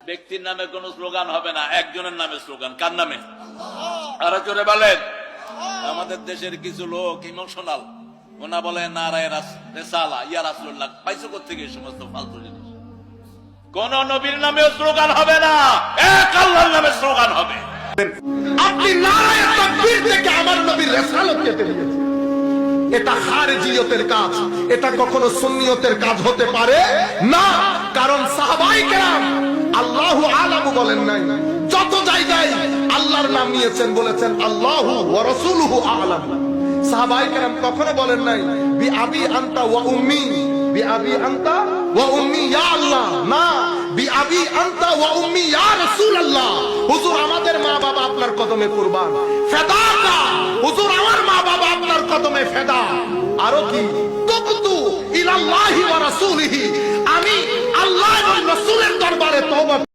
ব্যক্তির নামে কোন স্লোগান হবে না, একজনের নামে স্লোগান। কার নামে? আরো জোরে বলেন। আমাদের দেশের কিছু লোক ইমোশনাল, ওনা বলে নারায়ে রিসালা ইয়া রাসূলুল্লাহ। পাইছো কোত্থেকে এই সমস্ত ফালতু জিনিস? কোন নবীর নামে স্লোগান হবে না, এক আল্লাহর নামে স্লোগান হবে। আপনি নারায়ে তাকবীর থেকে আমার নবীর রিসালাত কেটে দিয়েছেন। এটা খারিজিয়তের কাজ, এটা কখনো সুন্নিয়তের কাজ হতে পারে না। কারণ সাহাবায়ে কেরাম আল্লাহু আলামু বলেন নাই, যত জায়গায় আল্লাহর নাম নিয়েছেন বলেছেন আল্লাহু ওয়া রাসূলুহু আ'লাম। সাহাবায়ে কেরাম কখনো বলেন নাই বি আবি আনতা ওয়া উম্মি, বি আবি আনতা ওয়া উম্মি ইয়া আল্লাহ, না, বি আবি আনতা ওয়া উম্মি ইয়া রাসূলুল্লাহ। হুজুর আমাদের মা বাবা আপনার কদমে কুরবান, ফেদাকা হুজুর আমার মা বাবা আপনার কদমে ফেদা। আরো কি তুবতু ইলাল্লাহি ওয়া রাসূলিহি, আমি আল্লাহ এবং রাসূলের দরবারে তওবা